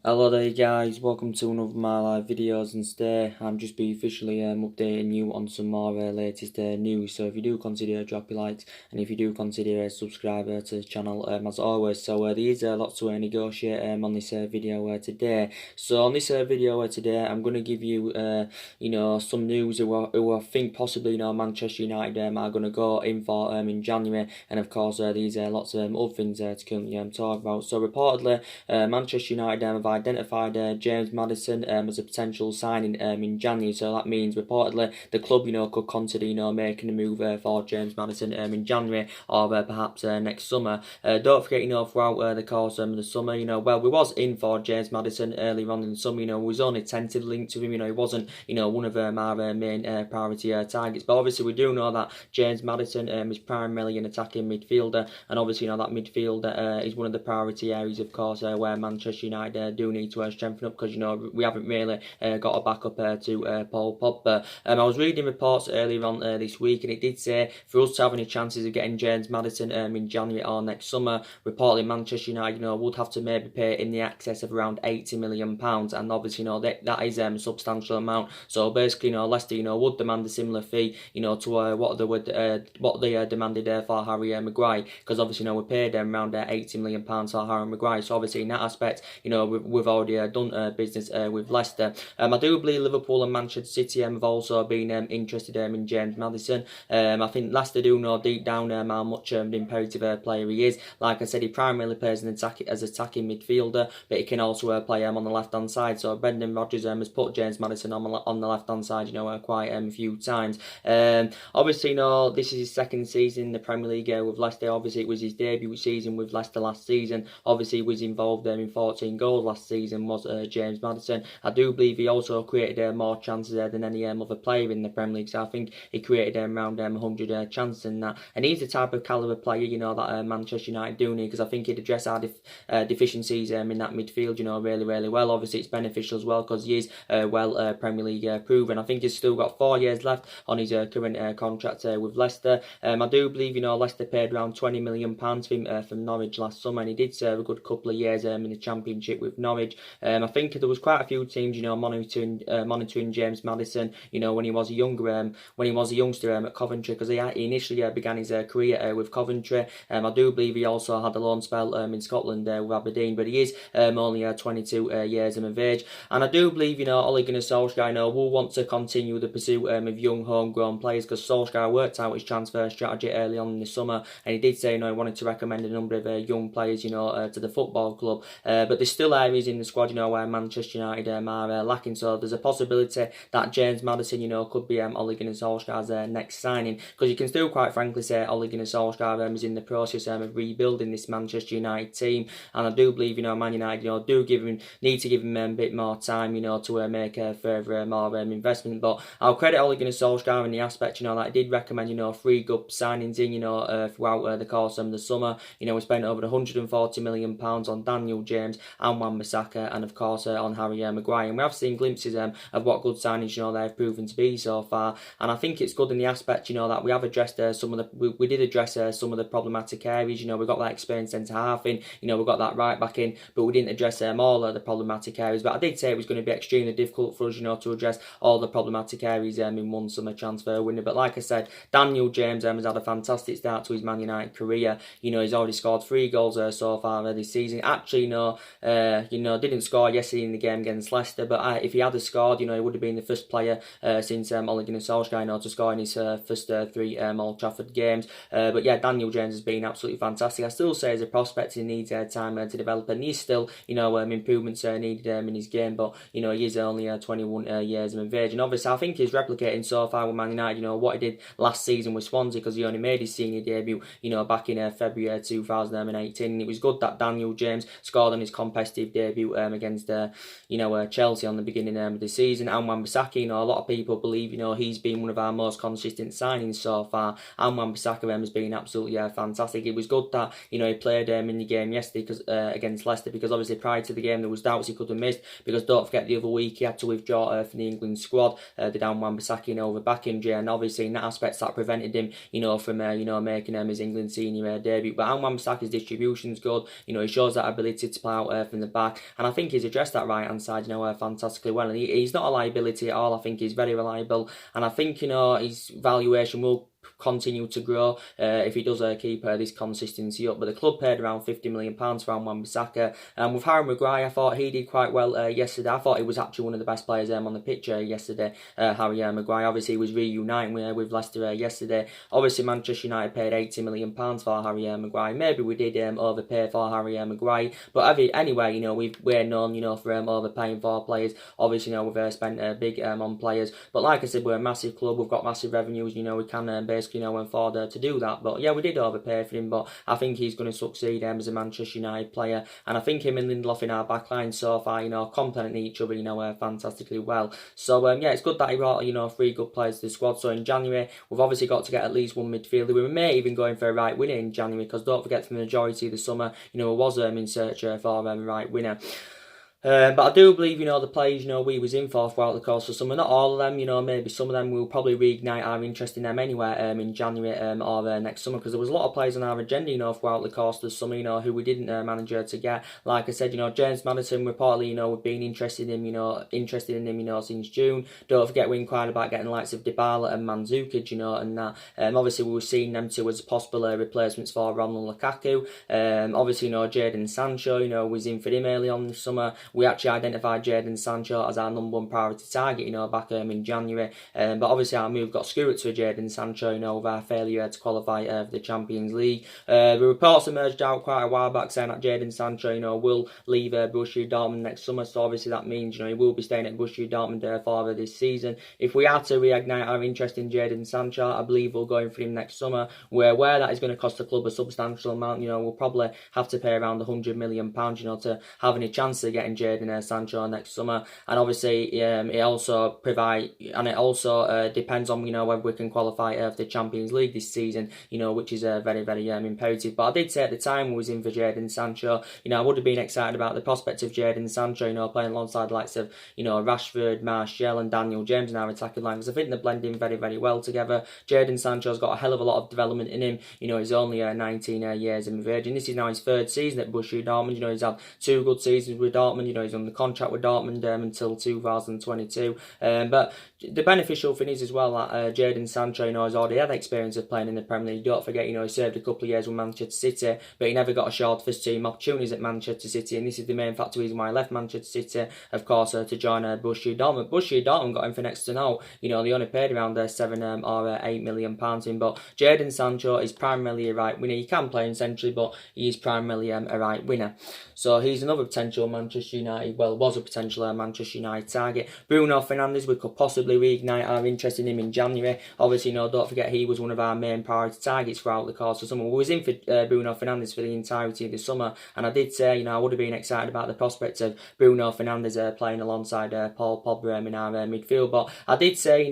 Hello there guys, welcome to another of my live videos, and today I'm just be officially updating you on some more latest news. So if you do consider drop your likes, and if you do consider subscribe to the channel as always. So there is lots to negotiate on this video today. So on this video today I'm going to give you some news who I think possibly Manchester United are going to go in for in January, and of course these lots of other things to currently talk about. So reportedly Manchester United have identified James Maddison as a potential signing in January. So that means reportedly the club could consider making a move for James Maddison in January, or perhaps next summer. Don't forget throughout the course of the summer, well, we was in for James Maddison earlier on in the summer. We was only tentatively linked to him. He wasn't one of our main priority targets. But obviously we do know that James Maddison is primarily an attacking midfielder, and obviously that midfield is one of the priority areas, of course, where Manchester United do need to strengthen up, because we haven't really got a backup to Paul Pogba. I was reading reports earlier on this week, and it did say for us to have any chances of getting James Maddison in January or next summer, reportedly Manchester United would have to maybe pay in the excess of around £80 million, and obviously that is a substantial amount. So basically Leicester would demand a similar fee to what they demanded for Harry Maguire, because obviously we paid around £80 million for Harry Maguire. So obviously in that aspect we've already done business with Leicester. I do believe Liverpool and Manchester City have also been interested in James Maddison. I think Leicester do know deep down how much an imperative player he is. Like I said, he primarily plays as attacking midfielder, but he can also play on the left hand side. So Brendan Rodgers has put James Maddison on the left hand side quite a few times. Obviously this is his second season in the Premier League with Leicester. Obviously it was his debut season with Leicester last season. Obviously he was involved in 14 goals last season, was James Maddison. I do believe he also created more chances than any other player in the Premier League. So I think he created around 100 chances in that. And he's the type of calibre player that Manchester United do need, because I think he'd address our deficiencies in that midfield really well. Obviously it's beneficial as well because he is Premier League proven. I think he's still got 4 years left on his current contract with Leicester. I do believe Leicester paid around £20 million for him from Norwich last summer, and he did serve a good couple of years in the Championship with Norwich. I think there was quite a few teams monitoring James Maddison when he was a youngster at Coventry, because he initially began his career with Coventry. I do believe he also had a loan spell in Scotland with Aberdeen, but he is only 22 years of age. And I do believe Ole Gunnar Solskjaer will want to continue the pursuit of young homegrown players, because Solskjaer worked out his transfer strategy early on in the summer, and he did say he wanted to recommend a number of young players to the football club. But there's still areas in the squad where Manchester United are lacking. So there's a possibility that James Maddison could be Ole Gunnar Solskjaer's next signing, because you can still quite frankly say Ole Gunnar Solskjaer is in the process of rebuilding this Manchester United team, and I do believe Man United need to give him a bit more time to make a further more investment. But I'll credit Ole Gunnar Solskjaer in the aspect that he did recommend 3 good signings in throughout the course of the summer. We spent over £140 million on Daniel James and Wan-Bissaka, and of course on Harry Maguire. And we have seen glimpses of what good signings they've proven to be so far. And I think it's good in the aspect that we have addressed some of the we did address some of the problematic areas. We got that experienced centre half in, we got that right back in, but we didn't address all of the problematic areas. But I did say it was going to be extremely difficult for us to address all the problematic areas in one summer transfer window. But like I said, Daniel James has had a fantastic start to his Man United career. He's already scored 3 goals so far this season. Actually, didn't score yesterday in the game against Leicester, but if he had scored, he would have been the first player since Ole Gunnar Solskjaer to score in his first 3 Old Trafford games. But yeah, Daniel James has been absolutely fantastic. I still say as a prospect he needs time to develop, and he's still improvements needed in his game, but he is only 21 years of age, and obviously I think he's replicating so far with Man United what he did last season with Swansea, because he only made his senior debut back in February 2018, and it was good that Daniel James scored on his competitive debut against Chelsea on the beginning of the season. And Wan-Bissaka, a lot of people believe he's been one of our most consistent signings so far, and Wan-Bissaka has been absolutely fantastic. It was good that he played in the game yesterday against Leicester, because obviously prior to the game there was doubts he could have missed, because don't forget the other week he had to withdraw from the England squad the down Wan-Bissaka over back injury, and obviously in that aspect that prevented him from making his England senior debut. But Wan-Bissaka's distribution's good. He shows that ability to play out from the back. back, and I think he's addressed that right hand side, fantastically well. And he's not a liability at all. I think he's very reliable, and I think his valuation will continue to grow if he does keep this consistency up. But the club paid around £50 million for Wan-Bissaka, and with Harry Maguire, I thought he did quite well yesterday. I thought he was actually one of the best players on the pitch yesterday. Harry Maguire, obviously, he was reuniting with Leicester yesterday. Obviously, Manchester United paid £80 million for Harry Maguire. Maybe we did overpay for Harry Maguire, but anyway, we're known for overpaying for players. Obviously, we've spent big on players, but like I said, we're a massive club. We've got massive revenues. We can basically afford to do that. But yeah, we did overpay for him, but I think he's going to succeed as a Manchester United player, and I think him and Lindelof in our backline so far, complement each other, fantastically well. So yeah, it's good that he brought 3 good players to the squad. So in January, we've obviously got to get at least one midfielder. We may even go in for a right winger in January, because don't forget, for the majority of the summer, I was in search for a right winger. But I do believe, the players, we was in for throughout the course of summer. Not all of them, maybe some of them will probably reignite our interest in them anyway in January or next summer, because there was a lot of players on our agenda, throughout the course of the summer, who we didn't manage to get. Like I said, James Maddison, reportedly, we've been interested in him, since June. Don't forget, we inquired about getting the likes of Dybala and Mandzukic, and that. Obviously, we were seeing them two as possible replacements for Romelu Lukaku. Obviously, Jadon Sancho, was in for him early on this summer. We actually identified Jadon Sancho as our number 1 priority target, back in January. But obviously our move got screwed to Jadon Sancho, with our failure to qualify for the Champions League. The reports emerged out quite a while back saying that Jadon Sancho, will leave Borussia Dortmund next summer. So obviously that means, he will be staying at Borussia Dortmund for this season. If we are to reignite our interest in Jadon Sancho, I believe we'll go in for him next summer. We're aware that is going to cost the club a substantial amount. We'll probably have to pay around £100 million, to have any chance of getting Jadon Sancho next summer. And obviously it also depends on whether we can qualify for the Champions League this season, which is very, very imperative. But I did say at the time we was in for Jadon Sancho, I would have been excited about the prospect of Jadon Sancho, playing alongside the likes of Rashford, Martial and Daniel James in our attacking line, because I think they're blending very, very well together. Jadon Sancho's got a hell of a lot of development in him. He's only 19 years of age, and this is now his 3rd season at Borussia Dortmund. He's had 2 good seasons with Dortmund. He's on the contract with Dortmund until 2022. But the beneficial thing is as well that Jadon Sancho, has already had experience of playing in the Premier League. Don't forget, he served a couple of years with Manchester City, but he never got a short first team opportunities at Manchester City, and this is the main factor reason why he left Manchester City, of course, to join Borussia Dortmund. Borussia Dortmund got him for next to no. They only paid around £7 or £8 million in, but Jadon Sancho is primarily a right winger. He can play in centrally, but he is primarily a right winger. So he's another potential Manchester United, was a potential Manchester United target. Bruno Fernandes, we could possibly reignite our interest in him in January. Obviously, don't forget, he was one of our main priority targets throughout the course of summer. We was in for Bruno Fernandes for the entirety of the summer, and I did say, I would have been excited about the prospect of Bruno Fernandes playing alongside Paul Pogba in our midfield. But I did say,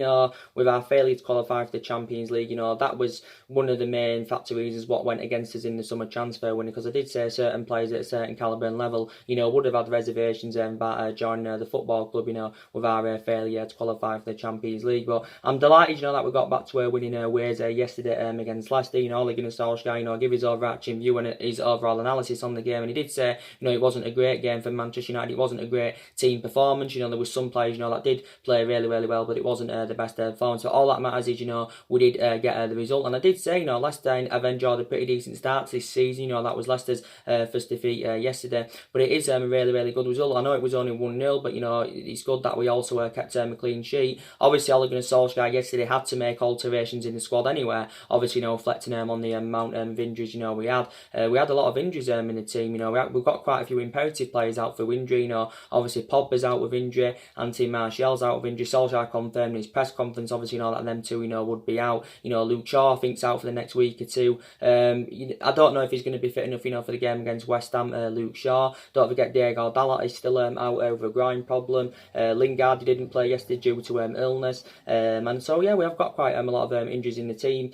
with our failure to qualify for the Champions League, that was one of the main factor reasons what went against us in the summer transfer window, because I did say certain players at a certain calibre and level, would have had reservations about joining the football club, with our failure to qualify for the Champions League. But I'm delighted, that we got back to winning ways yesterday against Leicester. Ole Gunnar Solskjaer, give his overarching view and his overall analysis on the game, and he did say, it wasn't a great game for Manchester United. It wasn't a great team performance. There was some players, that did play really, really well, but it wasn't the best performance. So all that matters is, we did get the result. And I did say, Leicester have enjoyed a pretty decent start to this season. That was Leicester's first defeat yesterday, but it is a really, really good result. I know it was only 1-0, but it's good that we also kept a clean sheet. Obviously, Ole Gunnar Solskjaer yesterday had to make alterations in the squad anyway. Obviously, reflecting on the amount of injuries we had. We had a lot of injuries in the team. We've got quite a few imperative players out for injury. Obviously Pogba's out with injury, Anthony Martial's out with injury. Solskjaer confirmed in his press conference, obviously, that them two, would be out. Luke Shaw, I think's out for the next week or two. I don't know if he's going to be fit enough, for the game against West Ham. Luke Shaw. Don't forget Diego Dalot is still out over a groin problem. Lingard, he didn't play yesterday due to illness. And so yeah, we have got quite a lot of injuries in the team.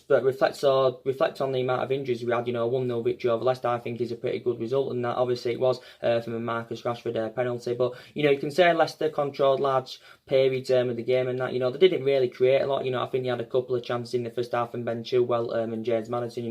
But reflect on the amount of injuries we had. 1-0 victory over Leicester, I think, is a pretty good result, and that obviously it was from a Marcus Rashford penalty. But you can say Leicester controlled large periods of the game, and that they didn't really create a lot. I think they had a couple of chances in the first half, and Ben Chilwell and James Maddison,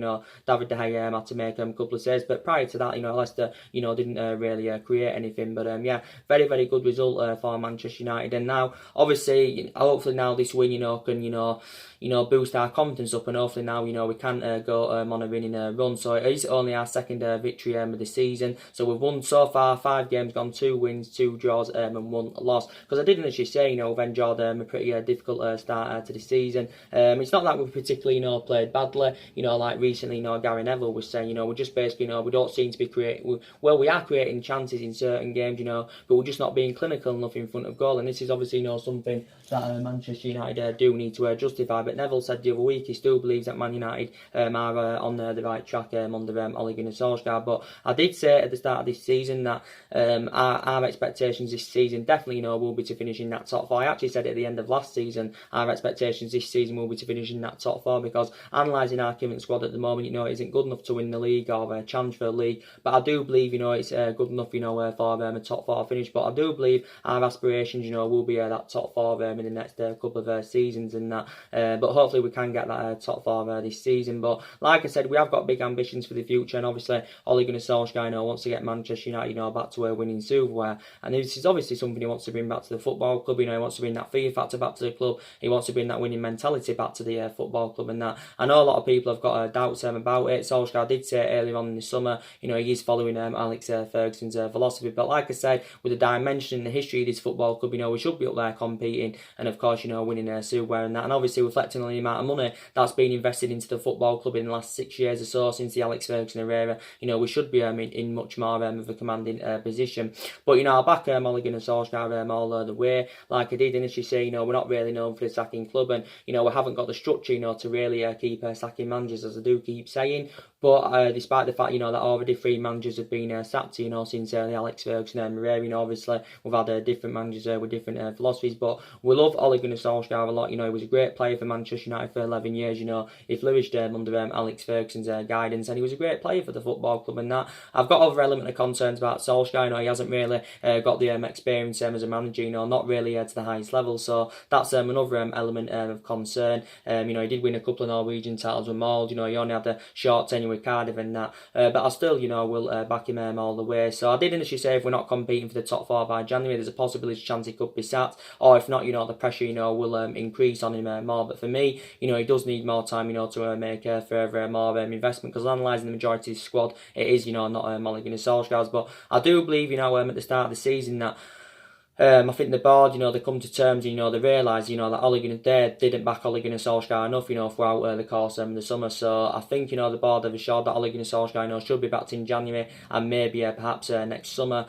David De Gea had to make a couple of saves. But prior to that, Leicester, didn't really create create anything. But yeah, very, very good result for Manchester United. And now, obviously, hopefully now this win, can boost our confidence up, and hopefully now, we can go on a winning run. So it is only our second victory of the season. So we've won so far 5 games, gone 2 wins, 2 draws, and 1 loss. Because I didn't actually say, we've enjoyed a pretty difficult start to the season. It's not that we've particularly, played badly. Like recently, Gary Neville was saying, we're just basically, we don't seem to be creating. Well, we are creating chances in certain games, but we're just not being clinical enough in front of goal. And this is obviously, something that Manchester United do need to justify. But Neville said the other week he still believes that Man United are on the right track under Ole Gunnar Solskjaer. But I did say at the start of this season that our expectations this season definitely will be to finish in that top 4. I actually said at the end of last season our expectations this season will be to finish in that top 4, because analysing our current squad at the moment, it isn't good enough to win the league or challenge for the league. But I do believe it's good enough for a top 4 finish. But I do believe our aspirations will be that top 4 in the next couple of seasons and that. But hopefully we can get that top 4 this season. But like I said, we have got big ambitions for the future, and obviously Ole Gunnar Solskjaer wants to get Manchester United back to winning silverware, and this is obviously something he wants to bring back to the football club. He wants to bring that fear factor back to the club. He wants to bring that winning mentality back to the football club, and that. I know a lot of people have got doubts about it. Solskjaer did say earlier on in the summer, he is following Alex Ferguson's philosophy. But like I said, with the dimension and the history of this football club, we should be up there competing, and of course, winning silverware and that. And obviously, reflecting on the amount of money that's been invested into the football club in the last 6 years or so since the Alex Ferguson era, we should be in much more of a commanding position. But I'll back Ole Gunnar Solskjaer all the way. Like I did initially say, we're not really known for the sacking club, and we haven't got the structure, to really keep sacking managers, as I do keep saying. But despite the fact, that already 3 managers have been sacked, since the Alex Ferguson era, obviously we've had different managers with different philosophies. But we love Ole Gunnar Solskjaer a lot. He was a great player for Manchester United for 11 years. He flourished under Alex Ferguson's guidance, and he was a great player for the football club. And that I've got other element of concerns about Solskjaer. He hasn't really got the experience as a manager. Not really to the highest level. So that's another element of concern. He did win a couple of Norwegian titles with Mold. He only had a short tenure with Cardiff and that. But I still, will back him all the way. So I did initially say if we're not competing for the top 4 by January, there's a possibility chance he could be sacked. Or if not, the pressure, will increase on him more. But for me, he does need more time, to make further more investment. Because analysing the majority of the squad, it is, not Ole Gunnar Solskjaer's. But I do believe, at the start of the season that I think the board, they come to terms, they realise, that Ole Gunnar, they didn't back Ole Gunnar Solskjaer enough, throughout the course of the summer. So I think, the board have assured that Ole Gunnar Solskjaer, should be back in January and maybe perhaps next summer.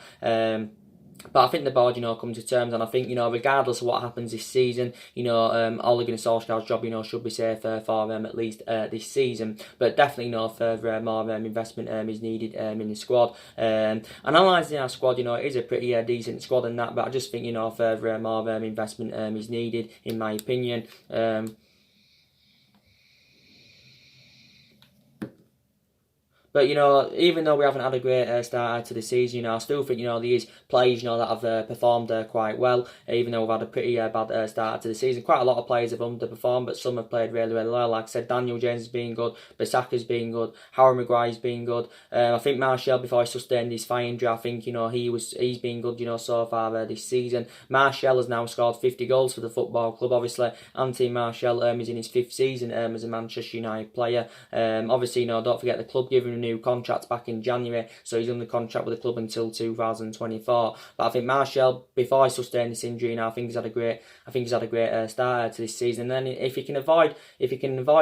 But I think the board, come to terms, and I think, regardless of what happens this season, Ole Gunnar Solskjaer's job, should be safe for at least this season. But definitely, further more investment is needed in the squad. And analysing our squad, it is a pretty decent squad and that, but I just think, further more investment is needed, in my opinion. But, even though we haven't had a great start to the season, I still think, these players, that have performed quite well, even though we've had a pretty bad start to the season. Quite a lot of players have underperformed, but some have played really, really well. Like I said, Daniel James has been good, Bissaka's been good, Harry Maguire's been good. I think Martial, before he sustained his thigh injury, I think, he's been good, so far this season. Martial has now scored 50 goals for the football club. Obviously, Anthony Martial is in his 5th season as a Manchester United player. Obviously, don't forget the club giving him new contract back in January, so he's under contract with the club until 2024. But I think Martial, before he sustained this injury, now I think he's had a great start to this season. And then if he can avoid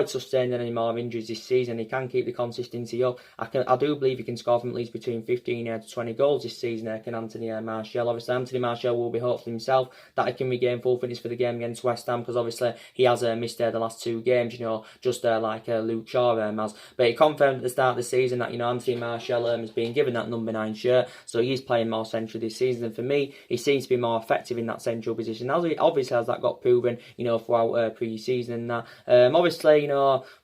sustaining any more injuries this season, he can keep the consistency up. I do believe he can score from at least between 15 to 20 goals this season. Can Anthony Martial? Obviously, Anthony Martial will be hopeful himself that he can regain full fitness for the game against West Ham, because obviously he has missed the last 2 games, just like Luke Shaw has. But he confirmed at the start of the season that Anthony Martial has been given that number 9 shirt, so he's playing more central this season. And for me, he seems to be more effective in that central position. Obviously, as that got proven, throughout pre-season and that. Obviously,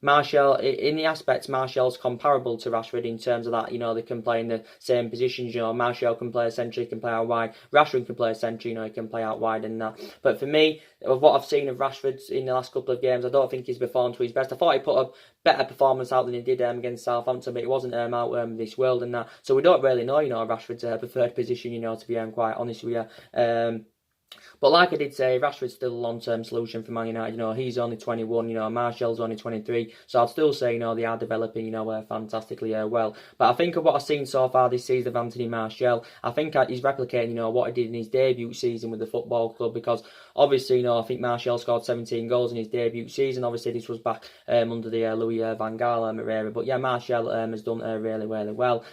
Martial, in the aspects, Martial's comparable to Rashford in terms of that, they can play in the same positions. Martial can play centrally, he can play out wide. Rashford can play centrally, he can play out wide and that. But for me, of what I've seen of Rashford in the last couple of games, I don't think he's performed to his best. I thought he put a better performance out than he did against Southampton, but it wasn't out this world and that. So we don't really know, Rashford's preferred position, to be quite honest with you. But like I did say, Rashford's still a long-term solution for Man United. He's only 21, Martial's only 23. So I'd still say, they are developing, fantastically well. But I think of what I've seen so far this season of Anthony Martial, I think he's replicating, what he did in his debut season with the football club. Because obviously, I think Martial scored 17 goals in his debut season. Obviously, this was back under the Louis van Gaal era. But yeah, Martial has done really, really well.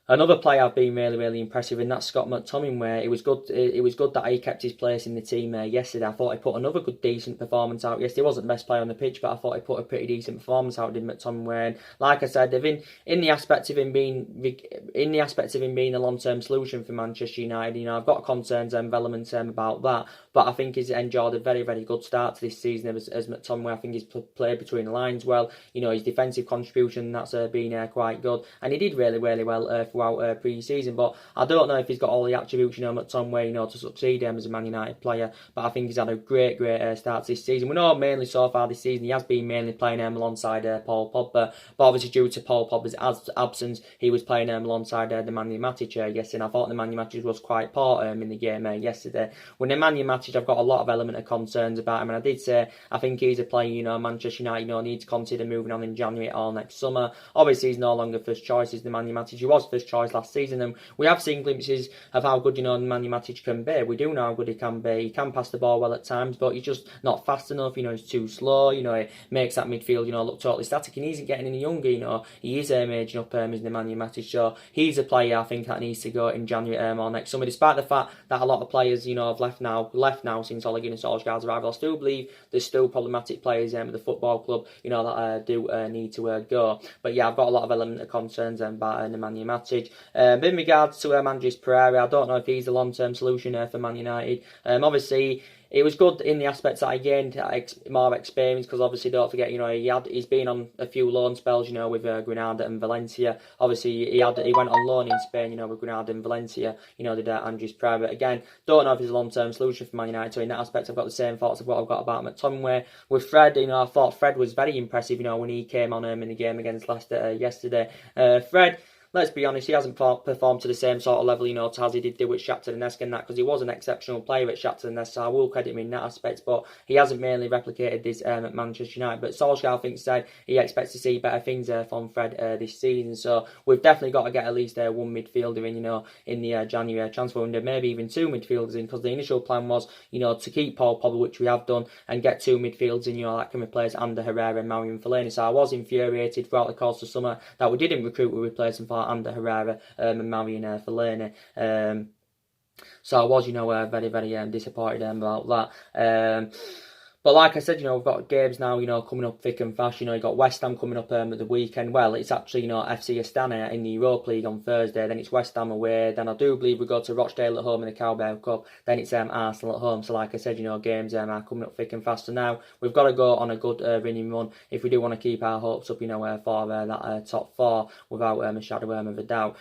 Another player I've been really, really impressive in, that's Scott McTominay, where it was good that he kept his place in the team yesterday. I thought he put another good, decent performance out yesterday. He wasn't the best player on the pitch, but I thought he put a pretty decent performance out, did McTominay. And like I said, in the aspect of him being a long-term solution for Manchester United, I've got concerns and elements about that. But I think he's enjoyed a very, very good start to this season as McTominay. I think he's played between the lines well. His defensive contribution, that's been quite good. And he did really, really well throughout pre-season. But I don't know if he's got all the attributes, McTominay, to succeed as a Man United player. But I think he's had a great, great start to this season. We know mainly so far this season he has been mainly playing alongside Paul Pogba. But obviously due to Paul Pogba's absence, he was playing alongside the Nemanja Matic yesterday. And I thought Nemanja Matic was quite poor in the game yesterday. With Nemanja Matic, I've got a lot of element of concerns about him. And I did say I think he's a player, Manchester United, need to consider moving on in January or next summer. Obviously, he's no longer first choice as Nemanja Matic. He was first choice last season, and we have seen glimpses of how good Nemanja Matic can be. We do know how good he can be. He can pass the ball well at times, but he's just not fast enough. He's too slow. He makes that midfield look totally static, and he isn't getting any younger. He is aging up as Nemanja Matic. So he's a player I think that needs to go in January or next summer. Despite the fact that a lot of players have left now since Ole Gunnar Solskjaer's arrival, I still believe there's still problematic players at the football club that do need to go. But yeah, I've got a lot of element of concerns about Nemanja Matic. In regards to Andres Pereira, I don't know if he's a long-term solution for Man United. Obviously, it was good in the aspects that I gained more experience, because obviously don't forget, he's been on a few loan spells, with Granada and Valencia. Obviously he went on loan in Spain, with Granada and Valencia. Did Andres Pereira. Again, don't know if he's a long-term solution for Man United. So in that aspect, I've got the same thoughts of what I've got about McTominay. With Fred, I thought Fred was very impressive, when he came on in the game against Leicester yesterday. Fred, let's be honest, he hasn't performed to the same sort of level, as he did do with Shakhtar Donetsk and that, because he was an exceptional player at Shakhtar Donetsk, so I will credit him in that aspect, but he hasn't mainly replicated this at Manchester United. But Solskjaer, I think, said he expects to see better things from Fred this season, so we've definitely got to get at least one midfielder in the January transfer window, maybe even two midfielders in, because the initial plan was, to keep Paul Pogba, which we have done, and get two midfielders in, that can replace Ander Herrera and Marion Fellaini. So I was infuriated throughout the course of summer that we didn't recruit a replacement for Ander Herrera and Marion Fellaini. So I was, very, very disappointed about that. But like I said, we've got games now, coming up thick and fast. You've got West Ham coming up at the weekend. Well, it's actually, FC Astana in the Europa League on Thursday. Then it's West Ham away. Then I do believe we go to Rochdale at home in the Carabao Cup. Then it's Arsenal at home. So like I said, games are coming up thick and fast. So now we've got to go on a good winning run if we do want to keep our hopes up, for that top four without a shadow of a doubt.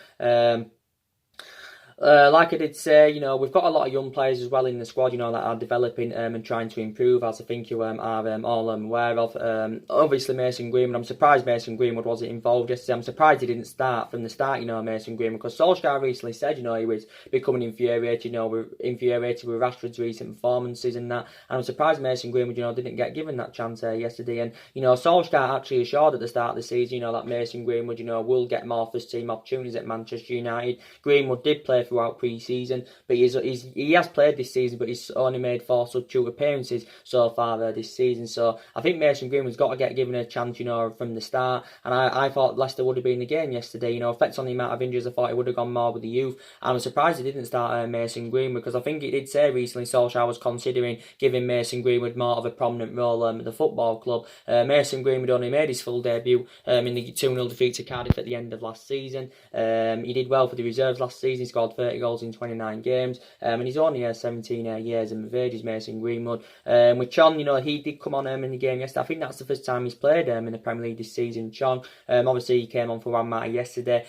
Like I did say, we've got a lot of young players as well in the squad, that are developing and trying to improve, as I think you are all aware of. Obviously, Mason Greenwood, I'm surprised Mason Greenwood wasn't involved yesterday. I'm surprised he didn't start from the start, Mason Greenwood, because Solskjaer recently said, he was becoming infuriated, with Rashford's recent performances and that. And I'm surprised Mason Greenwood, didn't get given that chance yesterday. And, Solskjaer actually assured at the start of the season, that Mason Greenwood, will get more first team opportunities at Manchester United. Greenwood did play throughout pre-season, but he has played this season, but he's only made 4 substitute appearances so far this season. So I think Mason Greenwood's got to get given a chance, from the start. And I thought Leicester would have been the game yesterday. Effects on the amount of injuries, I thought it would have gone more with the youth. And I'm surprised he didn't start Mason Greenwood, because I think he did say recently Solskjaer was considering giving Mason Greenwood more of a prominent role at the football club. Mason Greenwood only made his full debut in the 2-0 defeat to Cardiff at the end of last season. He did well for the reserves last season. He scored scored 30 goals in 29 games, and he's only 17 years of age. He's Mason Greenwood. With Chon, he did come on in the game yesterday. I think that's the first time he's played in the Premier League this season. Chon, obviously he came on for one match yesterday.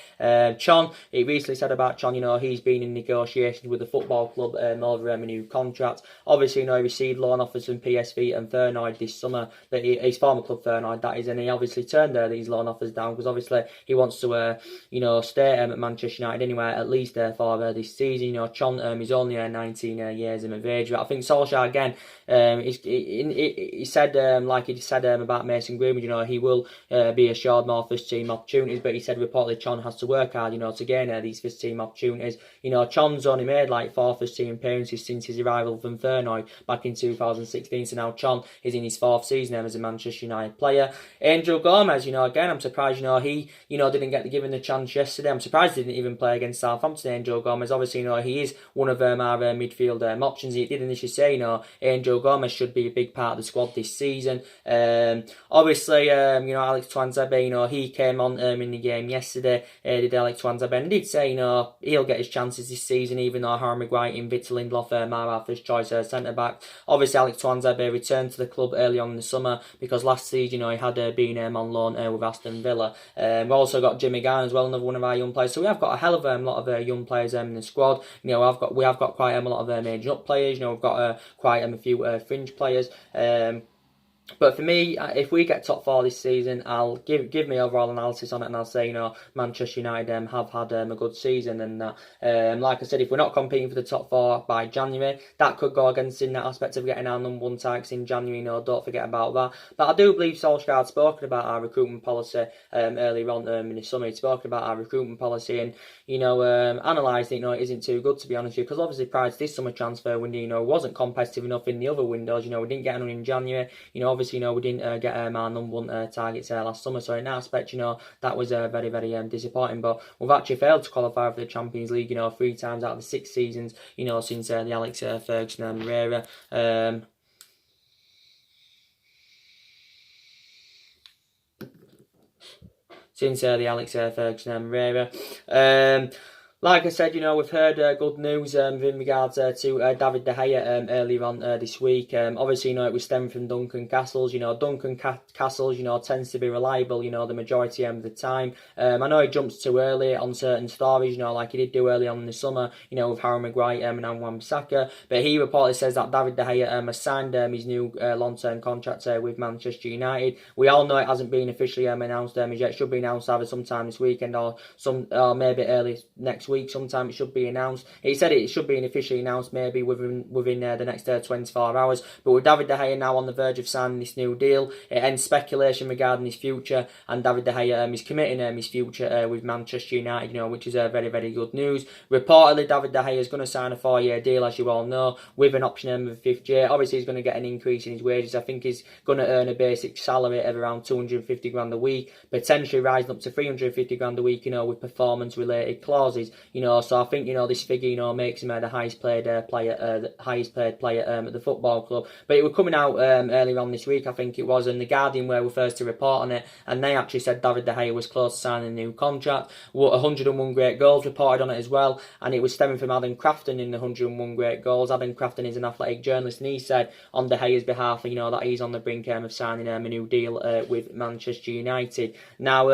Chon, he recently said about Chon, he's been in negotiations with the football club over a new contract. Obviously, he received loan offers from PSV and Feyenoord this summer, that his former club Feyenoord, that is, and he obviously turned these loan offers down because obviously he wants to, stay at Manchester United anyway, at least for this season. Chon is only 19 years of age. But I think Solskjaer again, he said like he said about Mason Greenwood, he will be assured more first team opportunities, but he said reportedly Chon has to work hard, to gain these first team opportunities. Chon's only made like 4 first team appearances since his arrival from Feyenoord back in 2016, so now Chon is in his 4th season as a Manchester United player. Angel Gomez, again, I'm surprised, he, didn't get given the chance yesterday. I'm surprised he didn't even play against Southampton. Angel Gomez, obviously, he is one of our midfield options. He did initially say, Angel Gomez should be a big part of the squad this season. Obviously, Alex Tuanzebe, he came on in the game yesterday. Did Alex Tuanzebe, and did say, he'll get his chances this season, even though Harry Maguire and Victor Lindelof are our first choice centre back. Obviously, Alex Tuanzebe returned to the club early on in the summer because last season, he had been on loan with Aston Villa. We've also got Jimmy Garner as well, another one of our young players. So we have got a hell of a lot of young players in the squad. We have got quite a lot of aging up players. We've got quite a few fringe players. But for me, if we get top 4 this season, I'll give me overall analysis on it, and I'll say, Manchester United have had a good season, and like I said, if we're not competing for the top 4 by January, that could go against in that aspect of getting our number 1 targets in January. Don't forget about that. But I do believe Solskjaer had spoken about our recruitment policy earlier on in the summer. He'd spoken about our recruitment policy and analysed it. It isn't too good, to be honest with you, because obviously prior to this summer transfer window, wasn't competitive enough in the other windows. We didn't get anyone in January. Obviously, we didn't get our number 1 targets last summer. So in that aspect, that was very, very disappointing. But we've actually failed to qualify for the Champions League, 3 times out of the 6 seasons, since the Alex Ferguson era. Since the Alex Ferguson era. Like I said, we've heard good news in regards to David De Gea earlier on this week. Obviously, it was stemming from Duncan Castles. Duncan Castles, tends to be reliable, the majority of the time. I know he jumps too early on certain stories, like he did do early on in the summer, with Harry Maguire and Wan-Bissaka. But he reportedly says that David De Gea has signed his new long-term contract with Manchester United. We all know it hasn't been officially announced yet. It should be announced either sometime this weekend or maybe early next week. Sometime it should be announced. He said it should be officially announced maybe within the next 24 hours. But with David De Gea now on the verge of signing this new deal, it ends speculation regarding his future, and David De Gea is committing his future with Manchester United, which is very, very good news. Reportedly, David De Gea is going to sign a 4-year deal, as you all know, with an option of a 5th year. Obviously, he's going to get an increase in his wages. I think he's going to earn a basic salary of around 250 grand a week, potentially rising up to 350 grand a week, with performance-related clauses. So I think this figure makes him the highest paid player at the football club. But it was coming out earlier on this week, I think it was, and the Guardian were first to report on it, and they actually said David De Gea was close to signing a new contract. 101 great goals reported on it as well, and it was stemming from Adam Crafton in the 101 great goals. Adam Crafton is an athletic journalist, and he said on De Gea's behalf, that he's on the brink of signing a new deal with Manchester United. Now,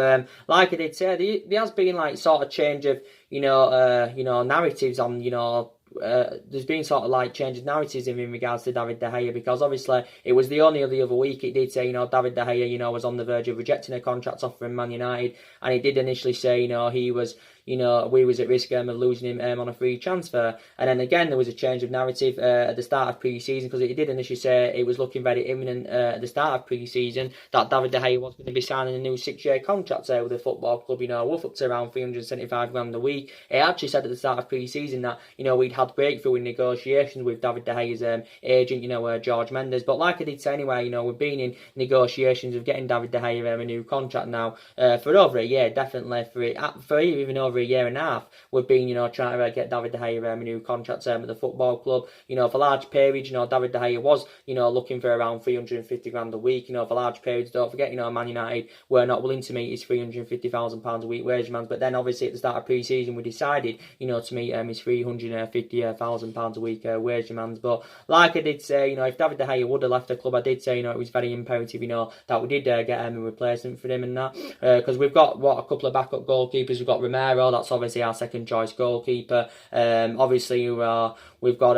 like I did say, there has been sort of change of narratives on, there's been sort of change of narratives in regards to David De Gea, because obviously it was the other week it did say, David De Gea, was on the verge of rejecting a contract offer from Man United, and he did initially say, he was, we was at risk of losing him on a free transfer. And then again, there was a change of narrative at the start of pre-season, because it did initially say it was looking very imminent at the start of pre-season that David De Gea was going to be signing a new 6-year contract with the football club, worth up to around 375 grand a week. It actually said at the start of pre-season that, we'd had breakthrough in negotiations with David De Gea's agent, George Mendes. But like I did say anyway, we've been in negotiations of getting David De Gea a new contract now for over a year, definitely for even over over a year and a half, we've been, trying to get David De Gea a new contract at the football club. For large periods, David De Gea was, looking for around 350 grand a week. For large periods, don't forget, Man United were not willing to meet his £350,000 a week wage demands. But then, obviously, at the start of pre-season, we decided, to meet his £350,000 a week wage demands. But like I did say, if David De Gea would have left the club, I did say, it was very imperative, that we did get a replacement for him and that. Because we've got, a couple of backup goalkeepers. We've got Romero, that's obviously our second choice goalkeeper. Obviously, we've got,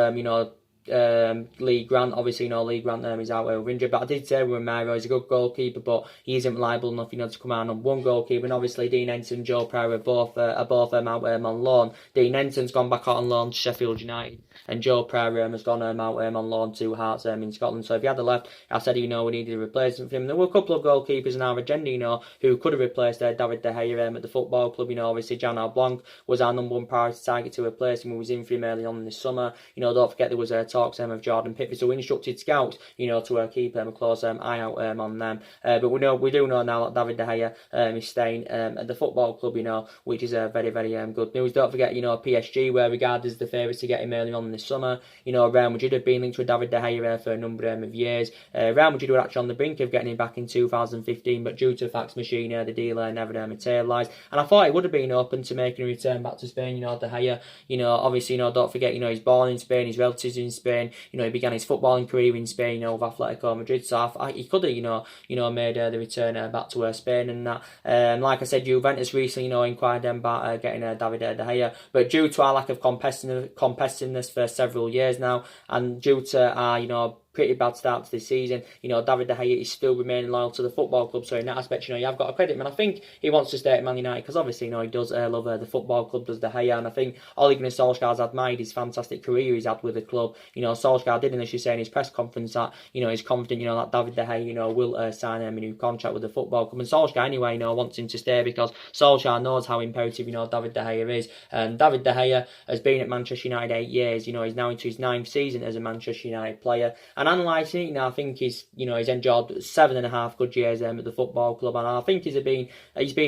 Lee Grant, obviously, Lee Grant is out with injured, but I did say Romero is a good goalkeeper, but he isn't reliable enough, to come out on one goalkeeper. And obviously, Dean Henson and Joe Pryor are both out on loan. Dean Henson's gone back out on loan to Sheffield United, and Joe Pryor has gone out on loan to Hearts in Scotland. So if he had the left, I said, we needed a replacement for him. There were a couple of goalkeepers in our agenda, who could have replaced David De Gea at the football club. Obviously, Jan Blanc was our number one priority target to replace him. We was in for him early on this summer. Don't forget there was talks of Jordan Pickford, so we instructed scouts, to keep a close eye out on them. But we do know now that David De Gea is staying at the football club, which is very, very good news. Don't forget, PSG were regarded as the favourites to get him early on this summer. Real Madrid have been linked with David De Gea for a number of years. Real Madrid were actually on the brink of getting him back in 2015, but due to fax machine, the deal never materialised. And I thought it would have been open to making a return back to Spain. De Gea, obviously, don't forget, he's born in Spain, his relatives in Spain. He began his footballing career in Spain, with Atletico Madrid. So he could have, made the return back to Spain and that. Like I said, Juventus recently, inquired about getting David De Gea, but due to our lack of competitiveness for several years now, and due to our, pretty bad start to this season, David De Gea is still remaining loyal to the football club. So in that aspect, you have got to credit him. And I think he wants to stay at Man United because obviously, he does love the football club, does De Gea. And I think Ole Gunnar Solskjaer's admired his fantastic career he's had with the club. Solskjaer did, as you say in his press conference, that, he's confident, that David De Gea, will sign a new contract with the football club. And Solskjaer, anyway, wants him to stay because Solskjaer knows how imperative, David De Gea is. And David De Gea has been at Manchester United 8 years. He's now into his 9th season as a Manchester United player. And analysing it, I think he's enjoyed 7.5 good years at the football club, and I think he's been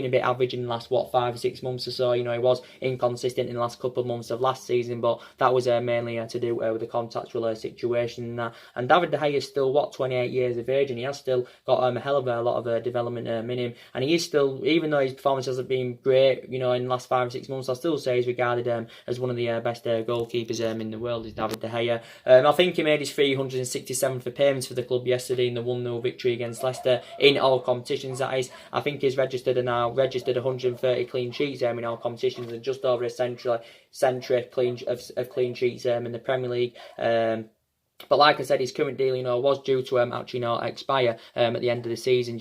a bit average in the last 5 or 6 months or so. He was inconsistent in the last couple of months of last season, but that was mainly to do with the contractual situation. And David De Gea is still 28 years of age, and he has still got a hell of a lot of development in him, and he is still, even though his performance hasn't been great, in the last 5 or 6 months, I still say he's regarded as one of the best goalkeepers in the world. Is David De Gea. I think he made his 367th appearance for the club yesterday in the 1-0 victory against Leicester in all competitions. That is, I think he's registered 130 clean sheets in all competitions, and just over a century of clean sheets in the Premier League. But like I said, his current deal, was due to actually expire at the end of the season.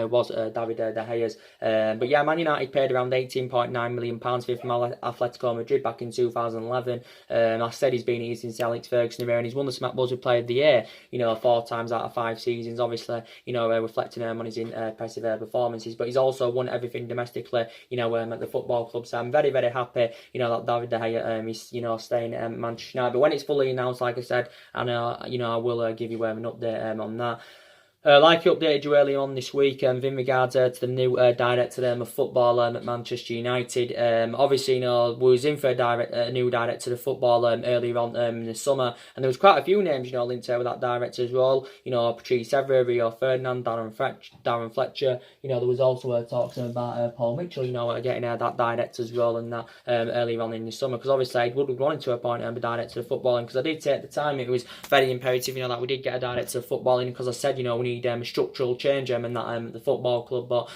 Was David De Gea's. But yeah, Man United paid around £18.9 million for him from Atletico Madrid back in 2011. I said he's been here since Alex Ferguson era, and he's won the Smack Buzzer Player of the Year, 4 times out of 5 seasons. Obviously, reflecting on his impressive performances. But he's also won everything domestically, at the football club. So I'm very, very happy, that David De Gea is, staying at Manchester United. But when it's fully announced, like I said, and I will give you an update on that. Like I updated you earlier on this week, in regards to the new director of football at Manchester United. Obviously, we was in for a new director of football earlier on in the summer, and there was quite a few names, linked with that director's role. Patrice Evra, Rio Ferdinand, Darren Fletcher. There was also talks about Paul Mitchell, getting that director's role and that earlier on in the summer, because obviously I would have wanted to appoint a director of footballing, because I did say at the time it was very imperative, that we did get a director of footballing, because I said, we need a structural change in that the football club. But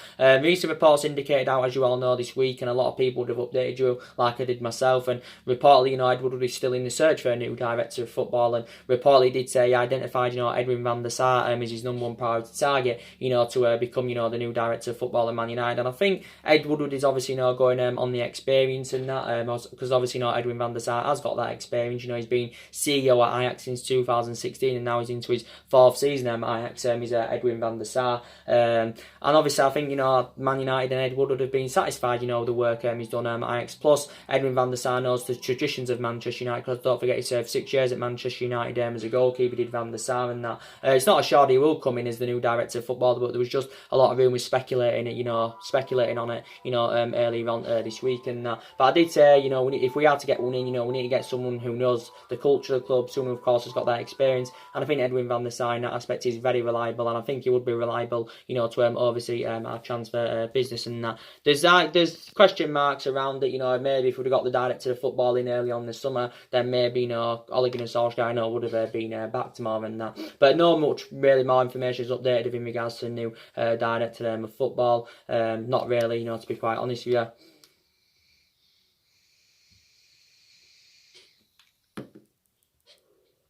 recent reports indicated out, as you all know, this week, and a lot of people would have updated you like I did myself, and reportedly, Edward is still in the search for a new director of football, and reportedly did say he identified, Edwin van der Sar as his number one priority target, to become, the new director of football at Man United. And I think Ed Woodward is obviously, going on the experience and that, because obviously, Edwin van der Sar has got that experience. He's been CEO at Ajax since 2016, and now he's into his 4th season at Ajax. is Edwin van der Sar. And obviously, I think, Man United and Ed Wood would have been satisfied, with the work he's done at Ajax. Plus, Edwin van der Sar knows the traditions of Manchester United, because don't forget he served 6 years at Manchester United as a goalkeeper, did van der Sar and that. It's not assured he will come in as the new director of football, but there was just a lot of rumours speculating on it, earlier on this week and that. But I did say, if we had to get one in, we need to get someone who knows the culture of the club, someone who, of course, has got that experience. And I think Edwin van der Sar in that aspect is very reliable, and I think he would be reliable, to oversee our transfer business and that. There's question marks around it, maybe if we'd have got the director of football in early on this summer, then maybe, Ole Gunnar Solskjaer, would have been back tomorrow and that. But no much really more information is updated in regards to the new director of football. Not really, to be quite honest with you.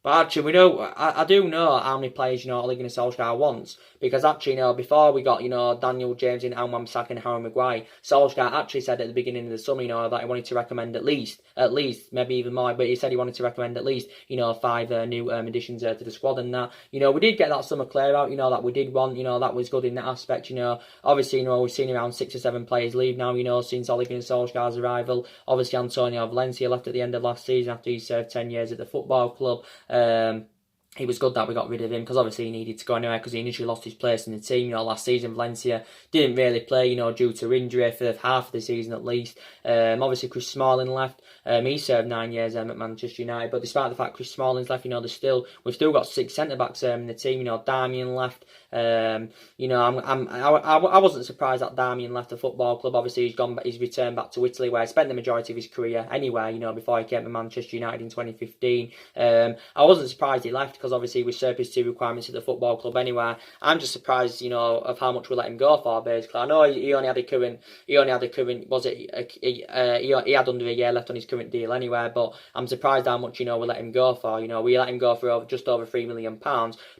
But actually, I do know how many players, Ole Gunnar Solskjaer wants. Because actually, before we got, Daniel James in Wan Bissaka and Harry Maguire, Solskjaer actually said at the beginning of the summer, that he wanted to recommend at least, maybe even more, but he said he wanted to recommend at least, 5 new additions to the squad and that. We did get that summer clear out, that we did want, that was good in that aspect, Obviously, we've seen around 6 or 7 players leave now, since Ole Gunnar Solskjaer's arrival. Obviously, Antonio Valencia left at the end of last season after he served 10 years at the football club. It was good that we got rid of him, because obviously he needed to go anywhere, because he initially lost his place in the team. Last season Valencia didn't really play, due to injury for half of the season at least. Obviously Chris Smalling left. He served 9 years at Manchester United, but despite the fact Chris Smalling's left, we've still got 6 centre backs in the team. Damien left. I wasn't surprised that Damien left the football club. Obviously he's returned back to Italy, where he spent the majority of his career anyway. Before he came to Manchester United in 2015. I wasn't surprised he left, because obviously with Surface 2 requirements at the football club anyway. I'm just surprised, of how much we let him go for, basically. I know he only had a current, he had under a year left on his current deal anyway, but I'm surprised how much, we let him go for. We let him go for just over £3 million,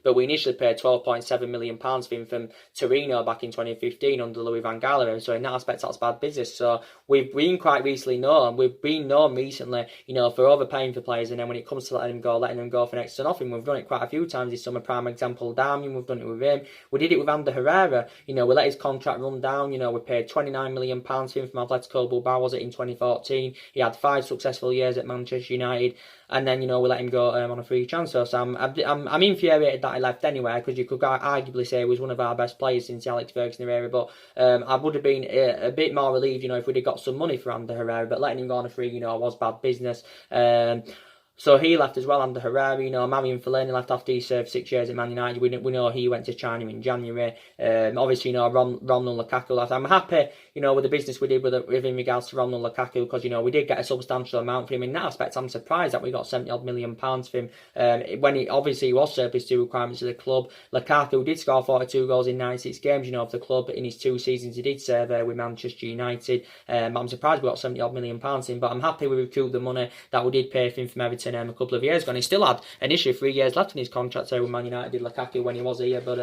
but we initially paid £12.7 million for him from Torino back in 2015 under Louis van Gaal. So in that aspect, that's bad business. So we've been quite recently known, recently, for overpaying for players, and then when it comes to letting them go for next to nothing, we've done it quite a few times this summer. Prime example, Darmian, we've done it with him. We did it with Ander Herrera. We let his contract run down. We paid £29 million for him from Atletico Bilbao, was it, in 2014. He had 5 successful years at Manchester United, and then, we let him go on a free transfer. So I'm infuriated that he left anyway, because you could arguably say he was one of our best players since the Alex Ferguson era, but I would have been a bit more relieved, if we'd have got some money for Ander Herrera, but letting him go on a free, was bad business. So he left as well under Herrera. Marion Fellaini left after he served 6 years at Man United. We know he went to China in January. Obviously, Romelu Lukaku left. I'm happy, with the business we did with in regards to Romelu Lukaku, because, we did get a substantial amount for him. In that aspect, I'm surprised that we got £70 million for him. When he was surplus to requirements of the club. Lukaku did score 42 goals in 96 games, of the club. In his 2 seasons he did serve with Manchester United. I'm surprised we got £70 million for him, but I'm happy we recouped the money that we did pay for him from Everton a couple of years ago, and he still had initially 3 years left in his contract with Man United, did Lukaku, when he was here, but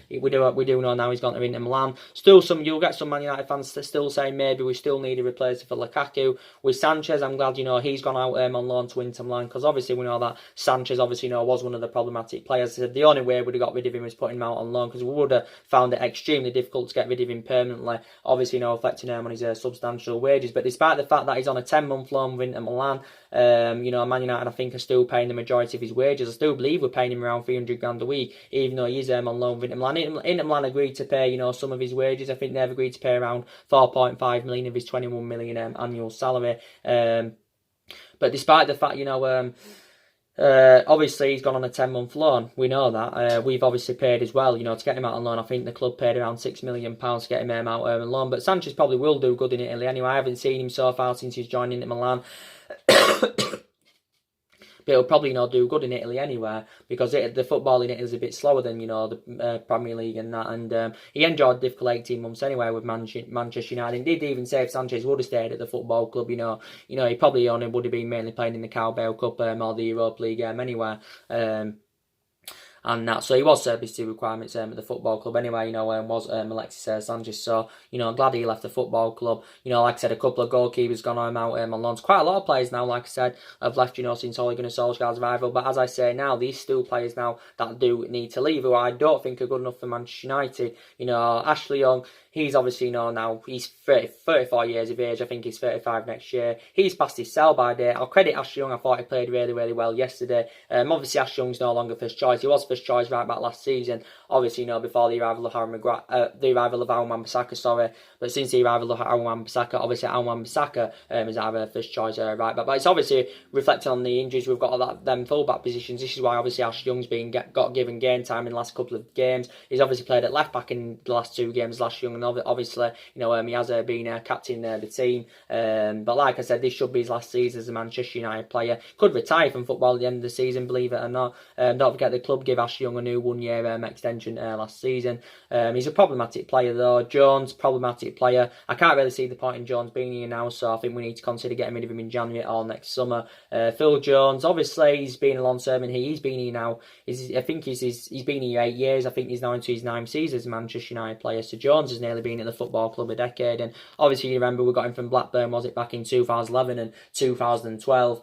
we do know now he's gone to Inter Milan. Still, you'll get some Man United fans still saying maybe we still need a replacement for Lukaku. With Sanchez, I'm glad, he's gone out on loan to Inter Milan, because obviously we know that Sanchez, obviously, was one of the problematic players. The only way we would have got rid of him was putting him out on loan, because we would have found it extremely difficult to get rid of him permanently, obviously, affecting him on his substantial wages. But despite the fact that he's on a 10-month loan with Inter Milan, Man United, I think, are still paying the majority of his wages. I still believe we're paying him around £300,000 a week, even though he's on loan with Inter Milan. Inter Milan agreed to pay, some of his wages. I think they've agreed to pay around 4.5 million of his 21 million annual salary. But despite the fact, obviously he's gone on a 10-month loan. We know that. We've obviously paid as well, to get him out on loan. I think the club paid around £6 million to get him out on loan. But Sanchez probably will do good in Italy anyway. I haven't seen him so far since he's joined Inter Milan. But he'll probably do good in Italy anyway, because the football in Italy is a bit slower than the Premier League and that. And he enjoyed difficult 18 months anyway with Manchester United. And did even say if Sanchez would have stayed at the football club, he probably only would have been mainly playing in the Carabao Cup or the Europa League game anyway. and that. So he was service to requirements at the football club anyway, was Alexis Sanchez. So, I'm glad he left the football club. Like I said, a couple of goalkeepers gone out on loans. Quite a lot of players now, like I said, have left, since Ole Gunnar Solskjaer's arrival. But as I say now, these still players now that do need to leave, who I don't think are good enough for Manchester United. Ashley Young, he's obviously, now he's 34 years of age. I think he's 35 next year. He's past his sell-by date. I'll credit Ashley Young. I thought he played really, really well yesterday. Obviously, Ashley Young's no longer first choice. He was first choice right back last season. Obviously, before the arrival of Aaron Wan-Bissaka, but since the arrival of Aaron Wan-Bissaka, obviously Aaron Wan-Bissaka is our first choice right back. But it's obviously reflecting on the injuries we've got at them full-back positions. This is why obviously Ashley Young's been got given game time in the last couple of games. He's obviously played at left back in the last 2 games. Ashley Young, and obviously, he has been captain the team. But like I said, this should be his last season as a Manchester United player. Could retire from football at the end of the season, believe it or not. Don't forget the club gave Ashley Young a new 1-year extension last season. He's a problematic player though. Jones, problematic player. I can't really see the point in Jones being here now, so I think we need to consider getting rid of him in January or next summer. Phil Jones, obviously he's been a long term and he's been here now. I think he's been here 8 years. I think he's now into his 9th season as a Manchester United player. So Jones has nearly been at the football club a decade, and obviously you remember we got him from Blackburn, was it back in 2011 and 2012.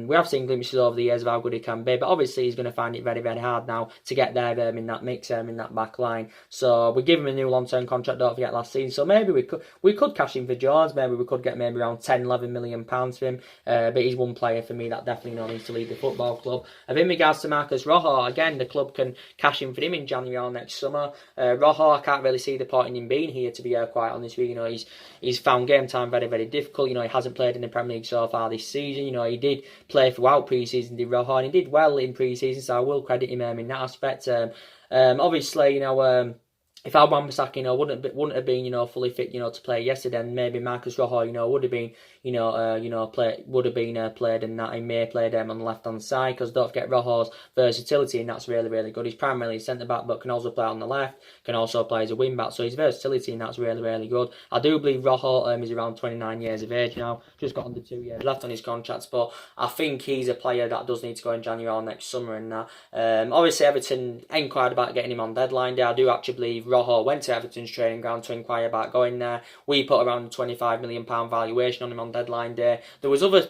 We have seen glimpses over the years of how good he can be, but obviously he's going to find it very, very hard now to get there in that mix, in that back line. So we give him a new long-term contract, don't forget last season. So maybe we could cash in for Jones. Maybe we could get maybe around 10, 11 million pounds for him. But he's one player for me that definitely needs to leave the football club. And in regards to Marcus Rojo, again, the club can cash in for him in January or next summer. Rojo, I can't really see the point in him being here, to be quite honest with you. He's found game time very, very difficult. He hasn't played in the Premier League so far this season. He did play throughout pre-season, did Rojo, and he did well in pre-season, so I will credit him in that aspect. Obviously, if Aaron Wan-Bissaka, wouldn't have been, fully fit, to play yesterday, then maybe Marcus Rojo, would have been, played, and that he may played on the left hand side, because don't forget Rojo's versatility, and that's really, really good. He's primarily a centre back, but can also play on the left, can also play as a wing back, so his versatility, and that's really, really good. I do believe Rojo is around 29 years of age now, just got under 2 years left on his contract, but I think he's a player that does need to go in January or next summer, and that. Obviously Everton inquired about getting him on deadline day. I do actually believe Rojo went to Everton's training ground to inquire about going there. We put around a £25 million valuation on him on deadline day. There was other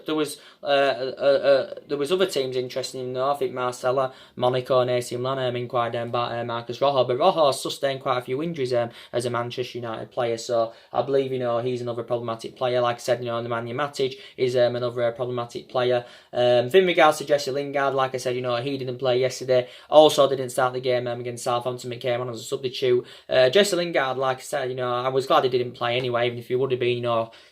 teams interested in him though. I think Marcella, Monaco, and AC Milan inquired about Marcus Rojo, but Rojo has sustained quite a few injuries as a Manchester United player, so I believe he's another problematic player. Like I said, Nemanja Matic is another problematic player. In regards to Jesse Lingard, like I said, he didn't play yesterday. Also didn't start the game against Southampton. It came on as a substitute. Jesse Lingard, like I said, I was glad he didn't play anyway, even if he would have been,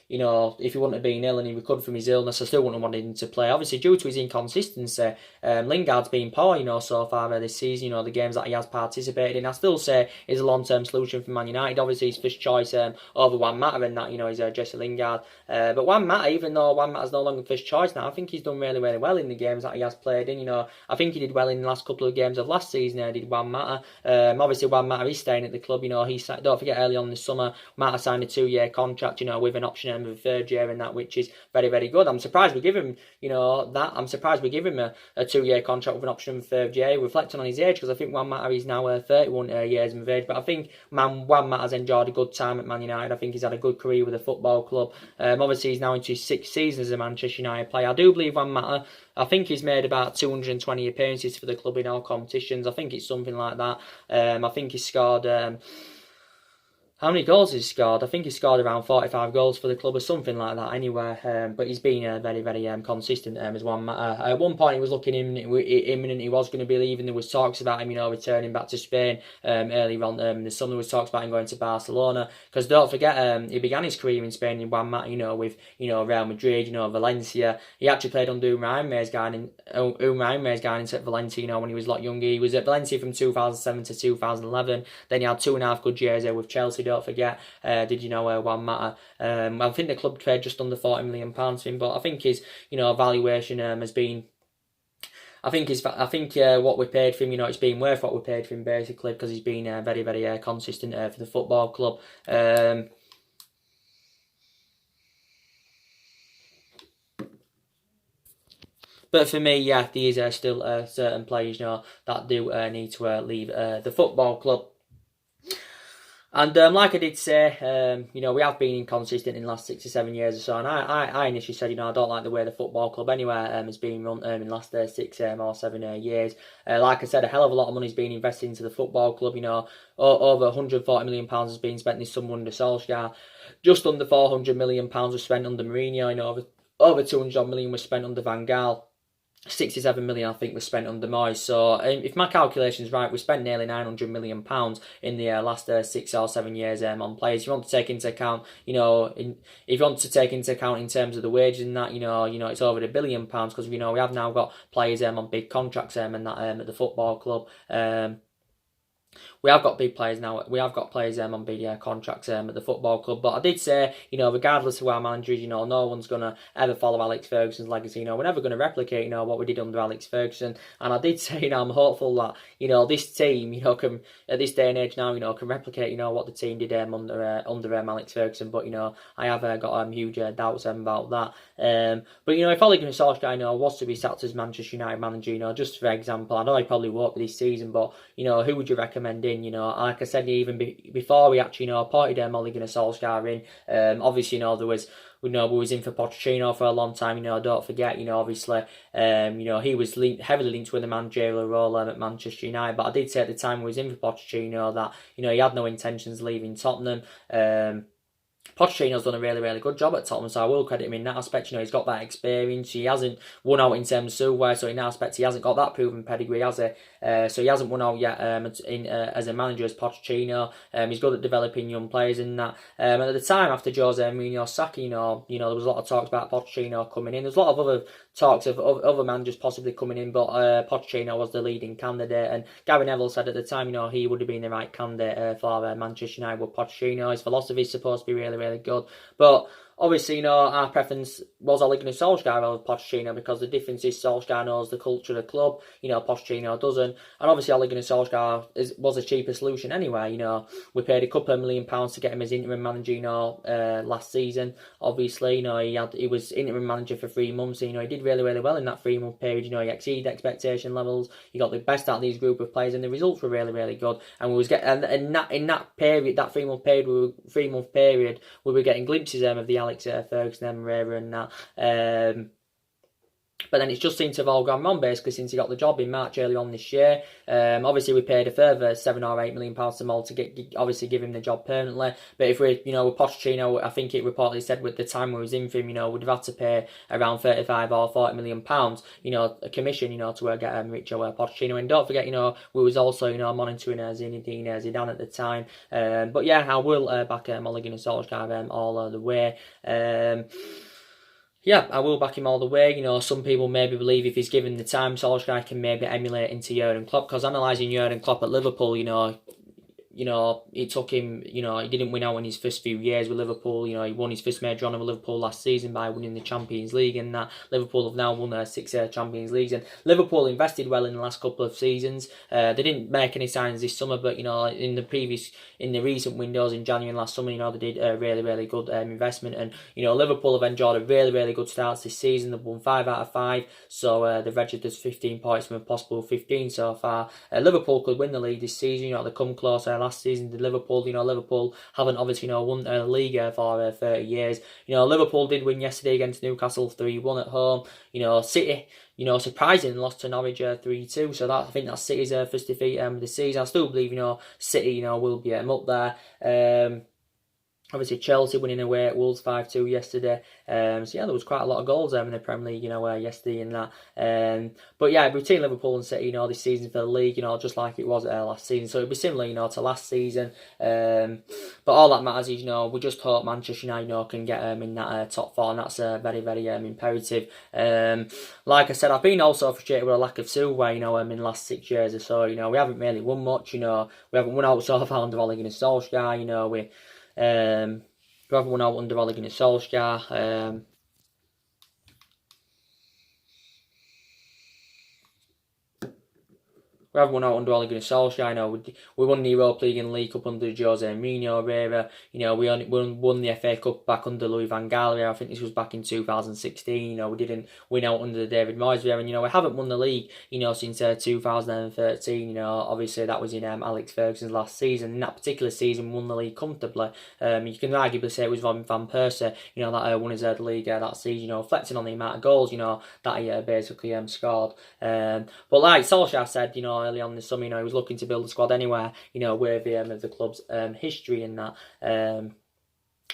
if he wouldn't have been ill and he recovered from his illness, I still wouldn't have wanted him to play. Obviously, due to his inconsistency, Lingard's been poor, so far this season, the games that he has participated in. I still say is a long-term solution for Man United. Obviously, his first choice over Juan Mata, and that, is Jesse Lingard. But Juan Mata, even though Juan Mata's no longer first choice now, I think he's done really, really well in the games that he has played in. I think he did well in the last couple of games of last season, did Juan Mata. Obviously, Juan Mata is staying at the club. Don't forget early on this summer, Mata signed a 2-year contract, with an option of a 3rd year and that, which is very, very good. I'm surprised we give him, that. I'm surprised we give him a 2-year contract with an option of a 3rd year, reflecting on his age, because I think Juan Mata is now 31 years of age. But I think Juan Mata has enjoyed a good time at Man United. I think he's had a good career with the football club. Obviously, he's now into his 6th season as a Manchester United player. I do believe Juan Mata, I think he's made about 220 appearances for the club in all competitions. I think it's something like that. I think he's scored... how many goals has he scored? I think he scored around 45 goals for the club or something like that anyway. But he's been very, very consistent as Juan Mata. At one point he was looking imminent. He was going to be leaving. There was talks about him, returning back to Spain early on. The summer there was talks about him going to Barcelona. Because don't forget, he began his career in Spain in Juan Mata, with Real Madrid, Valencia. He actually played under Unai Emery's guidance at Valencia, when he was a lot younger. He was at Valencia from 2007 to 2011. Then he had 2.5 good years there with Chelsea. Don't forget, Juan Mata. I think the club paid just under £40 million for him, but I think his valuation has been. I think what we paid for him, it's been worth what we paid for him basically, because he's been very, very consistent for the football club. But for me, yeah, these are still certain players, that do need to leave the football club. And like I did say, we have been inconsistent in the last 6 or 7 years or so. And I initially said, I don't like the way the football club anywhere has been run in the last 6 or 7 years. Like I said, a hell of a lot of money has been invested into the football club. Over £140 million has been spent this summer under Solskjaer. Just under £400 million was spent under Mourinho. Over 200 million was spent under Van Gaal. 67 million, I think, was spent under Moyes. So, if my calculation's right, we spent nearly £900 million in the last 6 or 7 years on players. If you want to take into account, if you want to take into account in terms of the wages and that, it's over £1 billion because we have now got players on big contracts and that at the football club. We have got big players now. We have got players on big contracts at the football club. But I did say, regardless of who our manager is, no one's going to ever follow Alex Ferguson's legacy. We're never going to replicate, what we did under Alex Ferguson. And I did say, I'm hopeful that, this team, can, at this day and age now, can replicate, what the team did under Alex Ferguson. But, I have got huge doubts about that. But, if Ole Gunnar Solskjaer, was to be sacked as Manchester United manager, just for example, I know he probably won't be this season, but, who would you recommend in? Like I said, even before we actually, appointed Ole Gunnar Solskjaer in, obviously, there was, we was in for Pochettino for a long time, don't forget, obviously, he was heavily linked with the managerial role at Manchester United, but I did say at the time we was in for Pochettino that, he had no intentions of leaving Tottenham. Pochettino's done a really, really good job at Tottenham, so I will credit him in that aspect. He's got that experience. He hasn't won out in terms of silverware, so in that aspect, he hasn't got that proven pedigree, has he? So he hasn't won out yet as a manager as Pochettino. He's good at developing young players in that. And at the time, after Jose Mourinho's sacking, there was a lot of talks about Pochettino coming in. There's a lot of other talks of other managers possibly coming in, but Pochettino was the leading candidate. And Gary Neville said at the time, he would have been the right candidate for Manchester United with Pochettino. His philosophy is supposed to be really, really good. But obviously, our preference was Ole Gunnar Solskjaer over Pochettino because the difference is Solskjaer knows the culture of the club, Pochettino doesn't. And obviously, Ole Gunnar Solskjaer was a cheaper solution anyway. We paid a couple of £1 million to get him as interim manager, last season. Obviously, he was interim manager for 3 months. And, he did really, really well in that 3-month period. He exceeded expectation levels. He got the best out of these group of players, and the results were really, really good. And we was getting, and in that period, that 3-month period, we were getting glimpses of the Alex Ferguson era and that. But then it's just seemed to have all gone wrong basically since he got the job in March early on this year. Obviously, we paid a further £7 or £8 million to Mull to give him the job permanently. But if we, with Pochettino, I think it reportedly said with the time we was in for him, we'd have had to pay around £35 or £40 million, a commission, to get Mauricio Pochettino. And don't forget, we was also, monitoring Zinedine Zidane at the time. But yeah, I will back Ole Gunnar Solskjaer all the way. Yeah, I will back him all the way. Some people maybe believe if he's given the time, Solskjaer can maybe emulate into Jurgen Klopp. Because analysing Jurgen Klopp at Liverpool, it took him, he didn't win out in his first few years with Liverpool. He won his first major honour with Liverpool last season by winning the Champions League, and that Liverpool have now won their 6 Champions Leagues. And Liverpool invested well in the last couple of seasons. They didn't make any signs this summer, but in the recent windows in January and last summer, they did a really, really good investment. And Liverpool have enjoyed a really, really good start this season. They've won 5 out of 5, so they've registered 15 points from a possible 15 so far. Liverpool could win the league this season. They come close. Last season to Liverpool. Liverpool haven't obviously won a league for 30 years. Liverpool did win yesterday against Newcastle 3-1 at home. City, surprisingly lost to Norwich 3-2. So I think that's City's first defeat this season. I still believe City will be up there. Obviously, Chelsea winning away at Wolves 5-2 yesterday. So yeah, there was quite a lot of goals in the Premier League, yesterday and that. But yeah, between Liverpool and City, this season for the league, just like it was last season. So it'd be similar, to last season. But all that matters is, we just hope Manchester United, can get in that top 4, and that's very, very imperative. Like I said, I've been also frustrated with a lack of silverware, in the last 6 years or so. We haven't really won much, we haven't won out so far under Ole Gunnar Solskjaer, we haven't won out under Ole Gunnar Solskjaer. We haven't won out under Ole Gunnar Solskjaer. You know, we won the Europa League and League Cup under Jose Mourinho era. You know, we won the FA Cup back under Louis van Gaal era. I think this was back in 2016. You know, we didn't win out under the David Moyes era, and you know, we haven't won the league, you know, since 2013. You know, obviously that was in Alex Ferguson's last season. In that particular season, won the league comfortably. You can arguably say it was Robin van Persie, you know, that won his league that season. You know, reflecting on the amount of goals, you know, that he basically scored. But like Solskjaer said, you know, early on this summer, you know, he was looking to build a squad anywhere, you know, worthy of the club's history and that.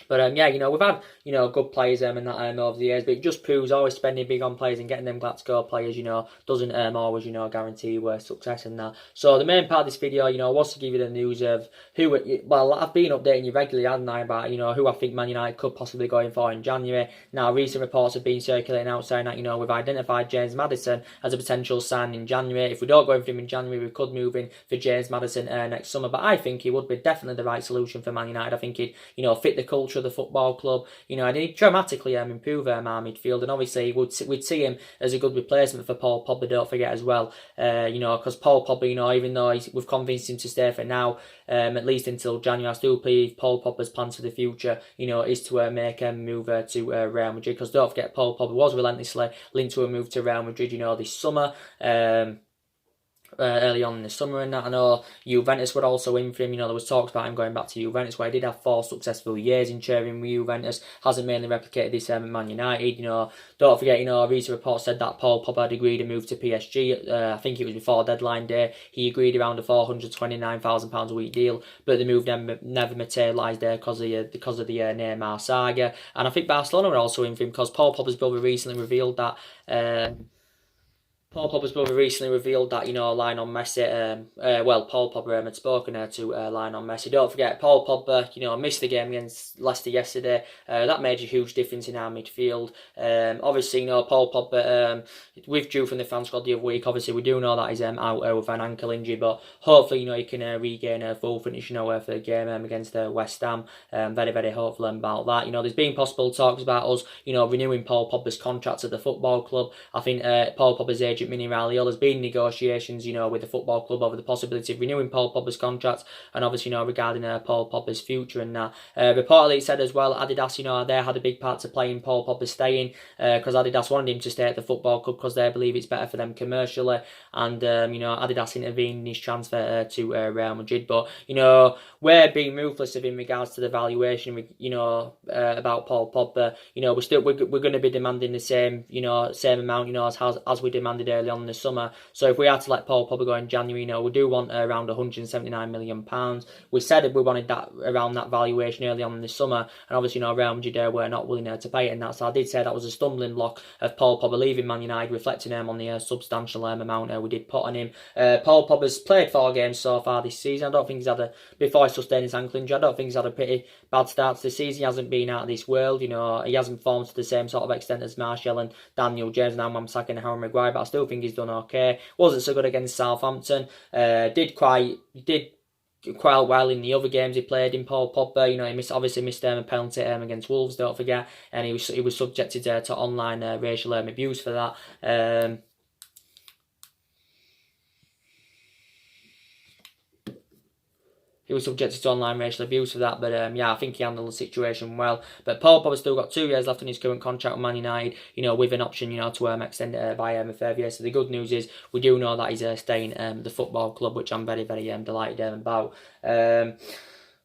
But yeah, you know, we've had, you know, good players and that over the years, but it just proves always spending big on players and getting them glad to go players, you know, doesn't always, you know, guarantee success and that. So the main part of this video, you know, was to give you the news of who, well, I've been updating you regularly, hadn't I, about, you know, who I think Man United could possibly go in for in January. Now, recent reports have been circulating out saying that, you know, we've identified James Maddison as a potential sign in January. If we don't go in for him in January, we could move in for James Maddison next summer. But I think he would be definitely the right solution for Man United. I think he'd, you know, fit the culture of the football club, you know, and he'd dramatically improve our midfield, and obviously we'd see him as a good replacement for Paul Pogba, don't forget as well, you know, because Paul Pogba, you know, even though we've convinced him to stay for now, at least until January, I still believe Paul Pogba's plans for the future, you know, is to make him move to Real Madrid, because don't forget Paul Pogba was relentlessly linked to a move to Real Madrid, you know, this summer, early on in the summer and that. I know Juventus were also in for him. You know, there was talks about him going back to Juventus, where he did have 4 successful years in cheering with Juventus. Hasn't mainly replicated this at Man United. You know, don't forget, you know, a recent report said that Paul Pogba had agreed to move to PSG. I think it was before deadline day. He agreed around a £429,000 a week deal, but the move never materialised there because of the Neymar saga. And I think Barcelona were also in for him, because Paul Pogba's brother recently revealed that. Paul Pogba's brother recently revealed that, you know, Lionel Messi, Paul Pogba had spoken to Lionel Messi. Don't forget, Paul Pogba, you know, missed the game against Leicester yesterday. That made a huge difference in our midfield. Obviously, you know, Paul Pogba withdrew from the fan squad the other week. Obviously, we do know that he's out with an ankle injury, but hopefully, you know, he can regain a full fitness, you know, for the game against West Ham. Very, very hopeful about that. You know, there's been possible talks about us, you know, renewing Paul Pogba's contract at the football club. I think Paul Pogba's agent, Mini Raiola, has been negotiations, you know, with the football club over the possibility of renewing Paul Pogba's contract, and obviously, you know, regarding Paul Pogba's future and that. Reportedly, it said as well, Adidas, you know, they had a big part to play in Paul Pogba staying, because Adidas wanted him to stay at the football club because they believe it's better for them commercially, and you know, Adidas intervened in his transfer to Real Madrid. But you know, we're being ruthless in regards to the valuation, you know, about Paul Pogba. You know, we're going to be demanding the same amount, you know, as we demanded early on in the summer. So if we had to let Paul Pogba go in January, you know, we do want around £179 million. We said we wanted that around that valuation early on in the summer, and obviously, you know, Real Madrid were not willing to pay it, and that. So I did say that was a stumbling block of Paul Pogba leaving Man United, reflecting on the substantial amount we did put on him. Paul Pogba's played 4 games so far this season. I don't think he's before he sustained his ankle injury, I don't think he's had a pretty bad start to the season. He hasn't been out of this world, you know, he hasn't formed to the same sort of extent as Martial and Daniel James and Wan-Bissaka and Harry Maguire, but I still think he's done okay. Wasn't so good against Southampton. Did quite well in the other games he played in. Paul Pogba, you know, he obviously missed a penalty against Wolves, don't forget, and he was subjected to online racial abuse for that. He was subjected to online racial abuse for that, but yeah, I think he handled the situation well. But Paul Pogba's still got 2 years left on his current contract with Man United, you know, with an option, you know, to extend it by a third year. So the good news is we do know that he's staying at the football club, which I'm very, very delighted about.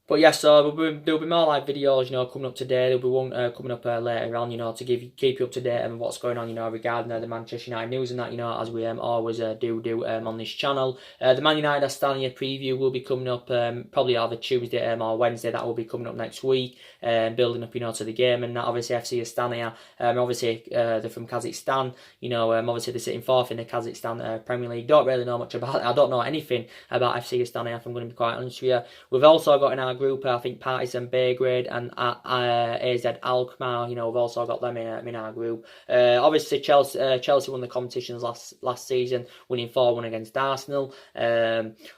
But yeah, so there'll be more live videos, you know, coming up today. There'll be one coming up later on, you know, to keep you up to date on what's going on, you know, regarding the Manchester United news and that, you know, as we always do on this channel. The Man United Astana preview will be coming up probably either Tuesday or Wednesday. That will be coming up next week, building up, you know, to the game. And that obviously FC Astana, obviously they're from Kazakhstan, you know, obviously they're sitting 4th in the Kazakhstan Premier League. Don't really know much about it. I don't know anything about FC Astana, if I'm going to be quite honest with you. We've also got in our group group. I think Maddison, Belgrade, and AZ Alkmaar. You know, we've also got them in our group. Obviously, Chelsea won the competitions last season, winning 4-1 against Arsenal.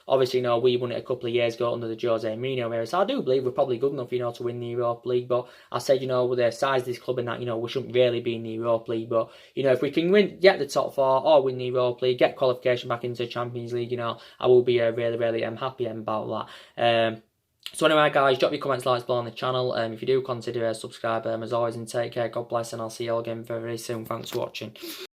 Obviously, you know, we won it a couple of years ago under the Jose Mourinho era. So I do believe we're probably good enough, you know, to win the Europa League. But I said, you know, with the size of this club and that, you know, we shouldn't really be in the Europa League. But, you know, if we can get the top 4 or win the Europa League, get qualification back into the Champions League, you know, I will be really, really happy about that. So anyway, guys, drop your comments, likes below on the channel. If you do consider subscribe, as always, and take care. God bless, and I'll see you all again very soon. Thanks for watching.